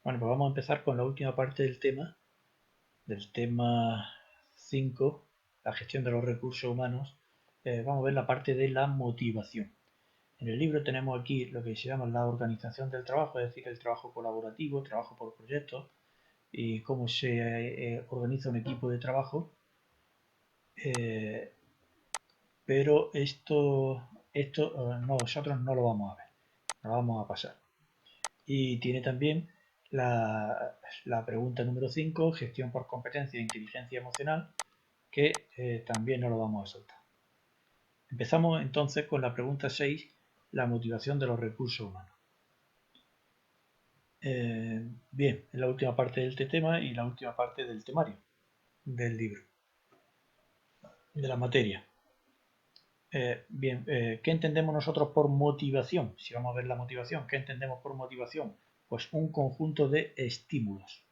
Bueno, pues vamos a empezar con la última parte del tema 5, la gestión de los recursos humanos. Vamos a ver la parte de la motivación. En el libro tenemos aquí lo que se llama la organización del trabajo, es decir, el trabajo colaborativo, trabajo por proyectos y cómo se organiza un equipo de trabajo. Eh, pero esto nosotros no lo vamos a ver, lo vamos a pasar. Y tiene también la pregunta número 5, gestión por competencia e inteligencia emocional, que también no lo vamos a saltar. Empezamos entonces con la pregunta 6, la motivación de los recursos humanos. Bien, es la última parte del tema y la última parte del temario del libro, de la materia. Bien, ¿qué entendemos nosotros por motivación? Si vamos a ver la motivación, ¿qué entendemos por motivación? Pues un conjunto de estímulos.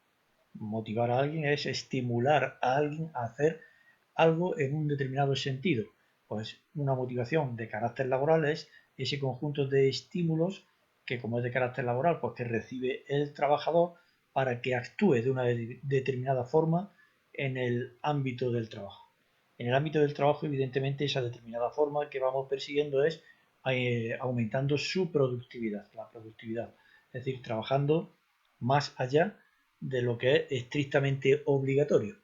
Motivar a alguien es estimular a alguien a hacer algo en un determinado sentido. Pues una motivación de carácter laboral es ese conjunto de estímulos que, como es de carácter laboral, pues que recibe el trabajador para que actúe de una determinada forma en el ámbito del trabajo. En el ámbito del trabajo, evidentemente, esa determinada forma que vamos persiguiendo es aumentando su productividad, la productividad, es decir, trabajando más allá de lo que es estrictamente obligatorio,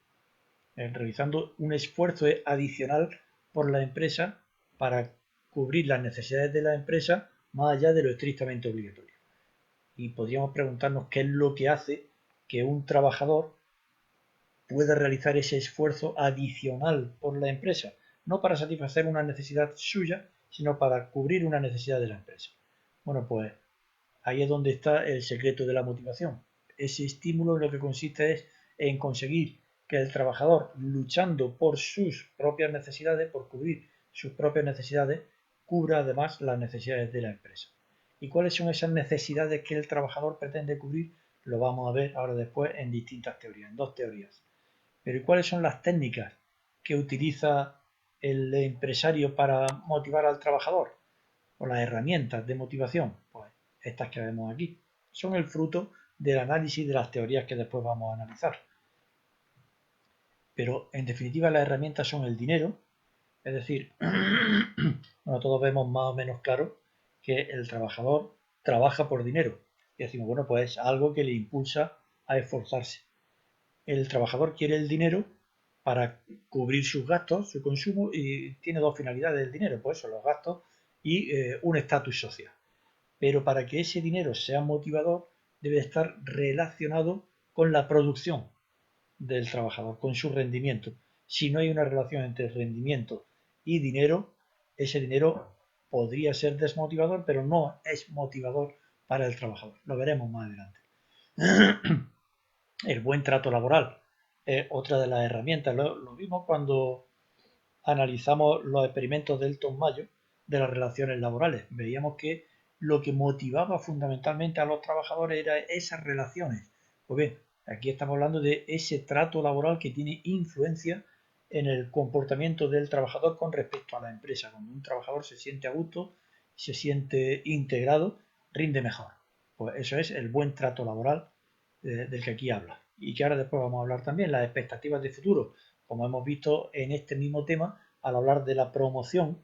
realizando un esfuerzo adicional por la empresa para cubrir las necesidades de la empresa más allá de lo estrictamente obligatorio. Y podríamos preguntarnos qué es lo que hace que un trabajador pueda realizar ese esfuerzo adicional por la empresa, no para satisfacer una necesidad suya, sino para cubrir una necesidad de la empresa. Bueno, pues ahí es donde está el secreto de la motivación. Ese estímulo en lo que consiste es en conseguir que el trabajador, luchando por sus propias necesidades, por cubrir sus propias necesidades, cubra además las necesidades de la empresa. ¿Y cuáles son esas necesidades que el trabajador pretende cubrir? Lo vamos a ver ahora después en distintas teorías, en dos teorías. Pero ¿y cuáles son las técnicas que utiliza el empresario para motivar al trabajador? O las herramientas de motivación, pues estas que vemos aquí, son el fruto del análisis de las teorías que después vamos a analizar. Pero en definitiva las herramientas son el dinero, es decir, bueno, todos vemos más o menos claro que el trabajador trabaja por dinero. Y decimos, bueno, pues es algo que le impulsa a esforzarse. El trabajador quiere el dinero para cubrir sus gastos, su consumo, y tiene dos finalidades del dinero, pues eso, los gastos y un estatus social. Pero para que ese dinero sea motivador, debe estar relacionado con la producción del trabajador, con su rendimiento. Si no hay una relación entre rendimiento y dinero, ese dinero podría ser desmotivador, pero no es motivador para el trabajador. Lo veremos más adelante. El buen trato laboral es otra de las herramientas. Lo vimos cuando analizamos los experimentos de Elton Mayo de las relaciones laborales. Veíamos que lo que motivaba fundamentalmente a los trabajadores era esas relaciones. Pues bien, aquí estamos hablando de ese trato laboral que tiene influencia en el comportamiento del trabajador con respecto a la empresa. Cuando un trabajador se siente a gusto, se siente integrado, rinde mejor. Pues eso es el buen trato laboral del que aquí habla. Y que ahora después vamos a hablar también, las expectativas de futuro, como hemos visto en este mismo tema, al hablar de la promoción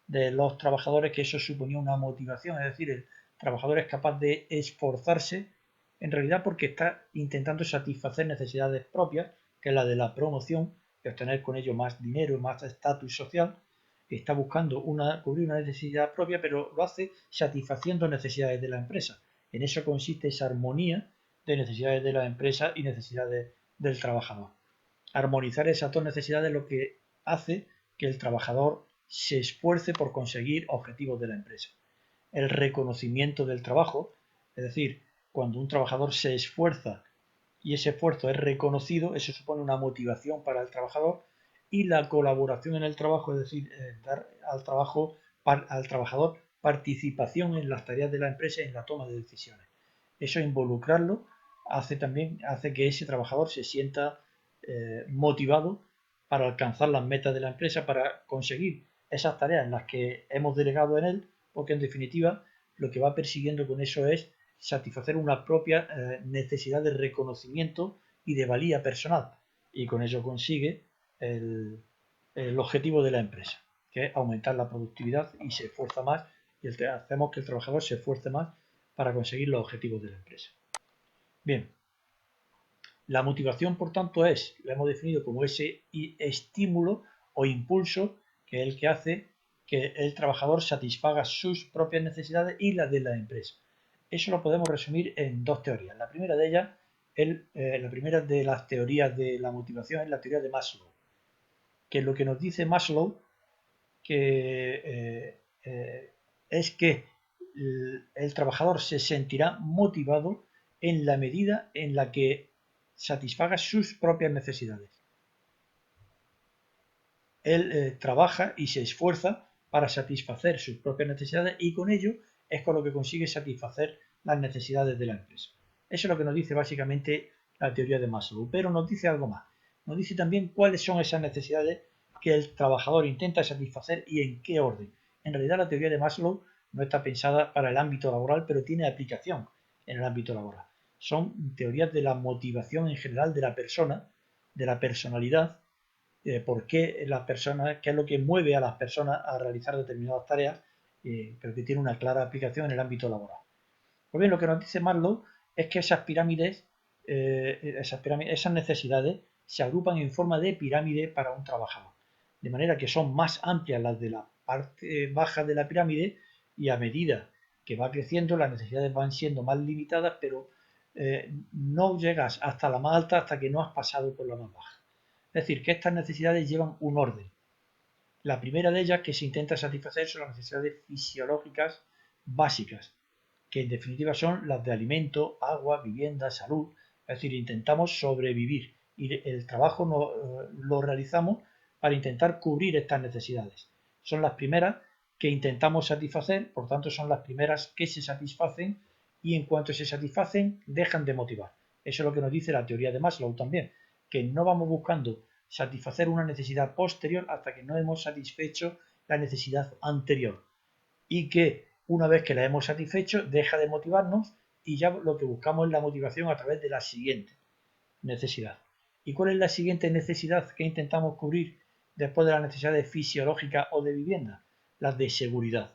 de los trabajadores, que eso suponía una motivación, es decir, el trabajador es capaz de esforzarse en realidad porque está intentando satisfacer necesidades propias, que es la de la promoción, y obtener con ello más dinero, más estatus social, está buscando cubrir una necesidad propia, pero lo hace satisfaciendo necesidades de la empresa. En eso consiste esa armonía de necesidades de la empresa y necesidades del trabajador. Armonizar esas dos necesidades es lo que hace que el trabajador se esfuerce por conseguir objetivos de la empresa. El reconocimiento del trabajo, es decir, cuando un trabajador se esfuerza y ese esfuerzo es reconocido, eso supone una motivación para el trabajador, y la colaboración en el trabajo, es decir, dar al trabajador participación en las tareas de la empresa y en la toma de decisiones. Eso involucrarlo hace que ese trabajador se sienta motivado para alcanzar las metas de la empresa, para conseguir esas tareas en las que hemos delegado en él, porque en definitiva lo que va persiguiendo con eso es satisfacer una propia necesidad de reconocimiento y de valía personal, y con ello consigue el objetivo de la empresa, que es aumentar la productividad y se esfuerza más, y hacemos que el trabajador se esfuerce más para conseguir los objetivos de la empresa. Bien, la motivación, por tanto, la hemos definido como ese estímulo o impulso que es el que hace que el trabajador satisfaga sus propias necesidades y las de la empresa. Eso lo podemos resumir en dos teorías. La primera de ellas, la primera de las teorías de la motivación es la teoría de Maslow, que lo que nos dice Maslow es que el trabajador se sentirá motivado en la medida en la que satisfaga sus propias necesidades. Él trabaja y se esfuerza para satisfacer sus propias necesidades y con ello es con lo que consigue satisfacer las necesidades de la empresa. Eso es lo que nos dice básicamente la teoría de Maslow, pero nos dice algo más. Nos dice también cuáles son esas necesidades que el trabajador intenta satisfacer y en qué orden. En realidad la teoría de Maslow no está pensada para el ámbito laboral, pero tiene aplicación en el ámbito laboral. Son teorías de la motivación en general de la persona, de la personalidad, por qué las personas, qué es lo que mueve a las personas a realizar determinadas tareas, pero que tiene una clara aplicación en el ámbito laboral. Pues bien, lo que nos dice Maslow es que esas pirámides, esas necesidades se agrupan en forma de pirámide para un trabajador, de manera que son más amplias las de la parte baja de la pirámide y a medida que va creciendo las necesidades van siendo más limitadas, pero no llegas hasta la más alta hasta que no has pasado por la más baja. Es decir, que estas necesidades llevan un orden. La primera de ellas que se intenta satisfacer son las necesidades fisiológicas básicas, que en definitiva son las de alimento, agua, vivienda, salud. Es decir, intentamos sobrevivir y el trabajo lo realizamos para intentar cubrir estas necesidades. Son las primeras que intentamos satisfacer, por tanto son las primeras que se satisfacen y en cuanto se satisfacen dejan de motivar. Eso es lo que nos dice la teoría de Maslow también, que no vamos buscando satisfacer una necesidad posterior hasta que no hemos satisfecho la necesidad anterior y que una vez que la hemos satisfecho deja de motivarnos y ya lo que buscamos es la motivación a través de la siguiente necesidad. ¿Y cuál es la siguiente necesidad que intentamos cubrir después de las necesidades fisiológicas o de vivienda? Las de seguridad.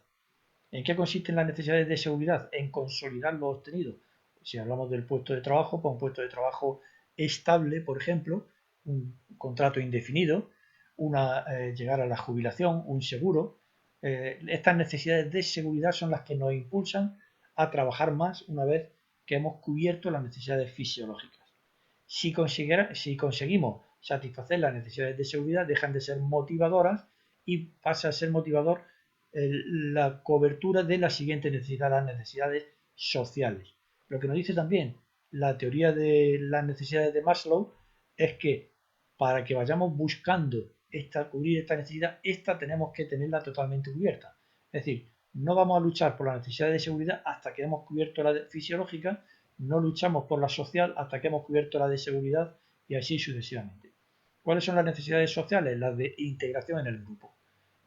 ¿En qué consisten las necesidades de seguridad? En consolidar lo obtenido. Si hablamos del puesto de trabajo, pues un puesto de trabajo estable, por ejemplo, un contrato indefinido, llegar a la jubilación, un seguro. Estas necesidades de seguridad son las que nos impulsan a trabajar más una vez que hemos cubierto las necesidades fisiológicas. Si conseguimos satisfacer las necesidades de seguridad, dejan de ser motivadoras y pasa a ser motivador la cobertura de la siguiente necesidad, las necesidades sociales. Lo que nos dice también la teoría de las necesidades de Maslow es que para que vayamos buscando cubrir esta necesidad, esta tenemos que tenerla totalmente cubierta. Es decir, no vamos a luchar por la necesidad de seguridad hasta que hemos cubierto la fisiológica, no luchamos por la social hasta que hemos cubierto la de seguridad y así sucesivamente. ¿Cuáles son las necesidades sociales? Las de integración en el grupo.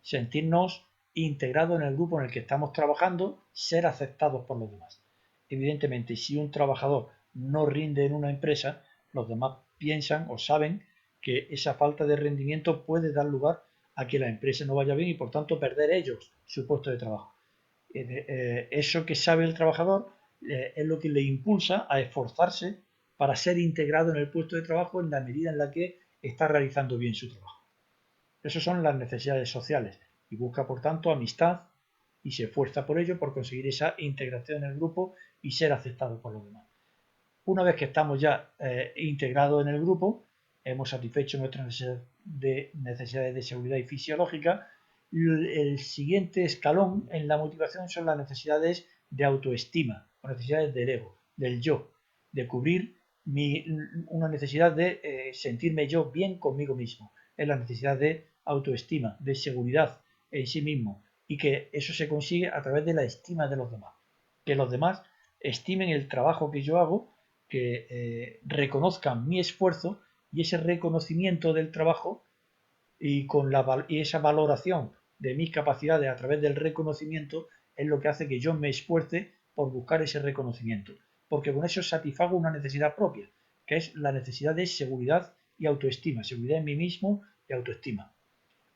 Sentirnos integrados en el grupo en el que estamos trabajando, ser aceptados por los demás. Evidentemente, si un trabajador no rinde en una empresa, los demás piensan o saben que esa falta de rendimiento puede dar lugar a que la empresa no vaya bien y por tanto perder ellos su puesto de trabajo. Eso que sabe el trabajador es lo que le impulsa a esforzarse para ser integrado en el puesto de trabajo en la medida en la que está realizando bien su trabajo. Esas son las necesidades sociales y busca por tanto amistad y se esfuerza por ello, por conseguir esa integración en el grupo y ser aceptado por los demás. Una vez que estamos ya integrados en el grupo, hemos satisfecho nuestras necesidades de seguridad y fisiológica, el siguiente escalón en la motivación son las necesidades de autoestima, o necesidades del ego, del yo, de cubrir una necesidad de sentirme yo bien conmigo mismo. Es la necesidad de autoestima, de seguridad en sí mismo, y que eso se consigue a través de la estima de los demás. Que los demás estimen el trabajo que yo hago, que reconozcan mi esfuerzo y ese reconocimiento del trabajo y esa valoración de mis capacidades a través del reconocimiento es lo que hace que yo me esfuerce por buscar ese reconocimiento, porque con eso satisfago una necesidad propia, que es la necesidad de seguridad y autoestima, seguridad en mí mismo y autoestima.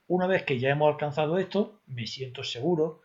Una vez que ya hemos alcanzado esto, me siento seguro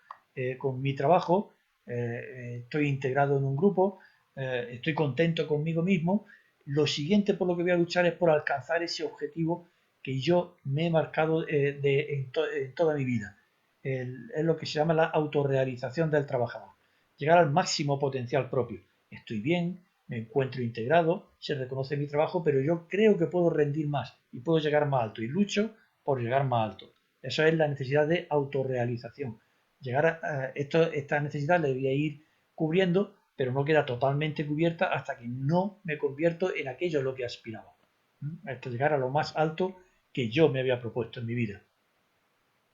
con mi trabajo, estoy integrado en un grupo, estoy contento conmigo mismo. Lo siguiente por lo que voy a luchar es por alcanzar ese objetivo que yo me he marcado en toda mi vida. Es lo que se llama la autorrealización del trabajador. Llegar al máximo potencial propio. Estoy bien, me encuentro integrado, se reconoce mi trabajo, pero yo creo que puedo rendir más y puedo llegar más alto y lucho por llegar más alto. Eso es la necesidad de autorrealización. Llegar a esta necesidad la voy a ir cubriendo, pero no queda totalmente cubierta hasta que no me convierto en aquello a lo que aspiraba. Hasta llegar a lo más alto que yo me había propuesto en mi vida.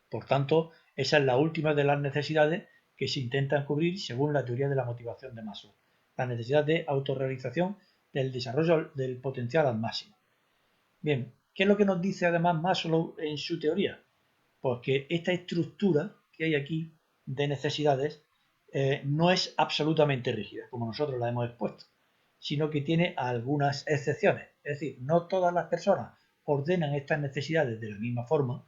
Por tanto, esa es la última de las necesidades que se intentan cubrir según la teoría de la motivación de Maslow. La necesidad de autorrealización del desarrollo del potencial al máximo. Bien, ¿qué es lo que nos dice además Maslow en su teoría? Pues que esta estructura que hay aquí de necesidades no es absolutamente rígida, como nosotros la hemos expuesto, sino que tiene algunas excepciones. Es decir, no todas las personas ordenan estas necesidades de la misma forma,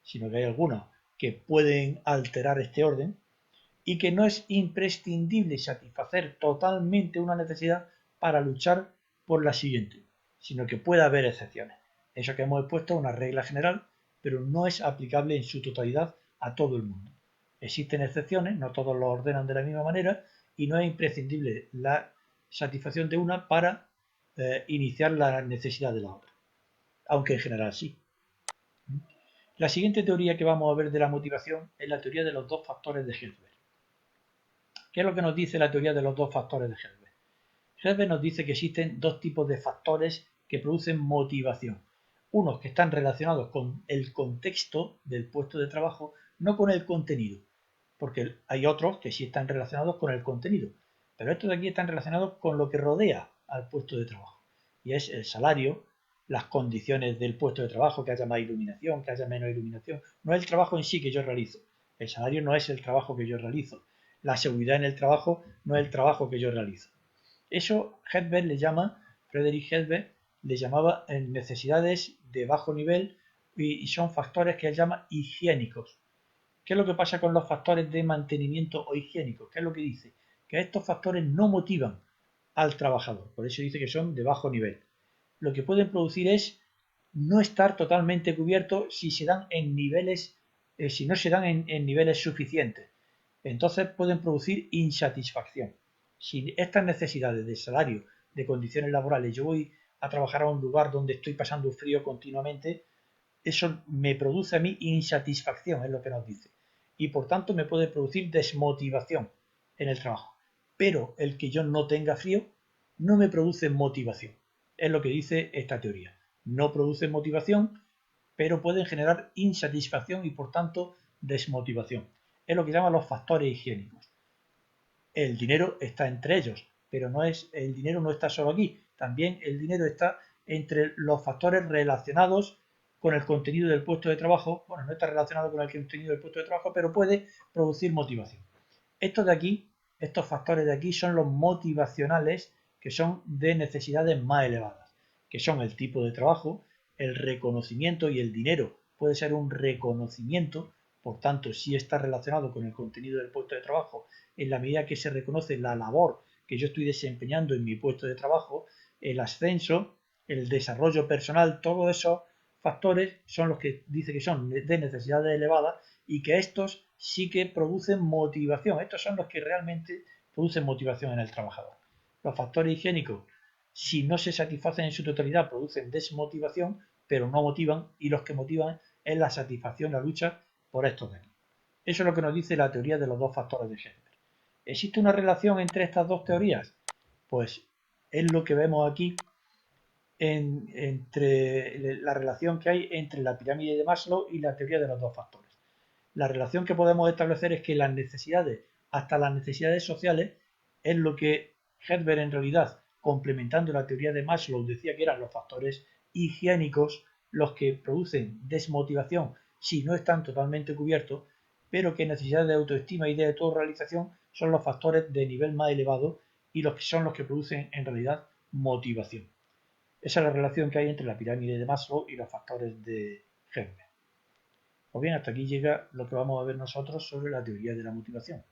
sino que hay algunas que pueden alterar este orden y que no es imprescindible satisfacer totalmente una necesidad para luchar por la siguiente, sino que puede haber excepciones. Eso que hemos expuesto es una regla general, pero no es aplicable en su totalidad a todo el mundo. Existen excepciones, no todos lo ordenan de la misma manera y no es imprescindible la satisfacción de una para iniciar la necesidad de la otra, aunque en general sí. La siguiente teoría que vamos a ver de la motivación es la teoría de los dos factores de Hilbert. ¿Qué es lo que nos dice la teoría de los dos factores de Hilbert? Hilbert nos dice que existen dos tipos de factores que producen motivación. Unos que están relacionados con el contexto del puesto de trabajo, no con el contenido, porque hay otros que sí están relacionados con el contenido, pero estos de aquí están relacionados con lo que rodea al puesto de trabajo, y es el salario, las condiciones del puesto de trabajo, que haya más iluminación, que haya menos iluminación, no es el trabajo en sí que yo realizo, el salario no es el trabajo que yo realizo, la seguridad en el trabajo no es el trabajo que yo realizo. Eso Hilbert le llama, Friedrich Hilbert le llamaba necesidades de bajo nivel y son factores que él llama higiénicos. ¿Qué es lo que pasa con los factores de mantenimiento o higiénicos? ¿Qué es lo que dice? Que estos factores no motivan al trabajador, por eso dice que son de bajo nivel. Lo que pueden producir es no estar totalmente cubierto si se dan en niveles, si no se dan en niveles suficientes. Entonces pueden producir insatisfacción. Si estas necesidades de salario, de condiciones laborales, yo voy a trabajar a un lugar donde estoy pasando frío continuamente, eso me produce a mí insatisfacción, es lo que nos dice. Y por tanto me puede producir desmotivación en el trabajo. Pero el que yo no tenga frío no me produce motivación. Es lo que dice esta teoría. No produce motivación, pero pueden generar insatisfacción y por tanto desmotivación. Es lo que llaman los factores higiénicos. El dinero está entre ellos, pero el dinero no está solo aquí. También el dinero está entre los factores relacionados con el contenido del puesto de trabajo. Bueno, no está relacionado con el contenido del puesto de trabajo, pero puede producir motivación. Estos de aquí, estos factores de aquí son los motivacionales, que son de necesidades más elevadas, que son el tipo de trabajo, el reconocimiento, y el dinero puede ser un reconocimiento, por tanto, sí está relacionado con el contenido del puesto de trabajo en la medida que se reconoce la labor que yo estoy desempeñando en mi puesto de trabajo, el ascenso, el desarrollo personal, todos esos factores son los que dice que son de necesidades elevadas y que estos sí que producen motivación. Estos son los que realmente producen motivación en el trabajador. Los factores higiénicos, si no se satisfacen en su totalidad, producen desmotivación, pero no motivan, y los que motivan es la satisfacción, la lucha por estos de aquí. Eso es lo que nos dice la teoría de los dos factores de Hilbert. ¿Existe una relación entre estas dos teorías? Pues es lo que vemos aquí entre la relación que hay entre la pirámide de Maslow y la teoría de los dos factores. La relación que podemos establecer es que las necesidades, hasta las necesidades sociales, es lo que Hilbert en realidad, complementando la teoría de Maslow, decía que eran los factores higiénicos los que producen desmotivación si no están totalmente cubiertos, pero que necesidades de autoestima y de autorrealización son los factores de nivel más elevado y los que son los que producen en realidad motivación. Esa es la relación que hay entre la pirámide de Maslow y los factores de Hertzberg. Pues bien, hasta aquí llega lo que vamos a ver nosotros sobre la teoría de la motivación.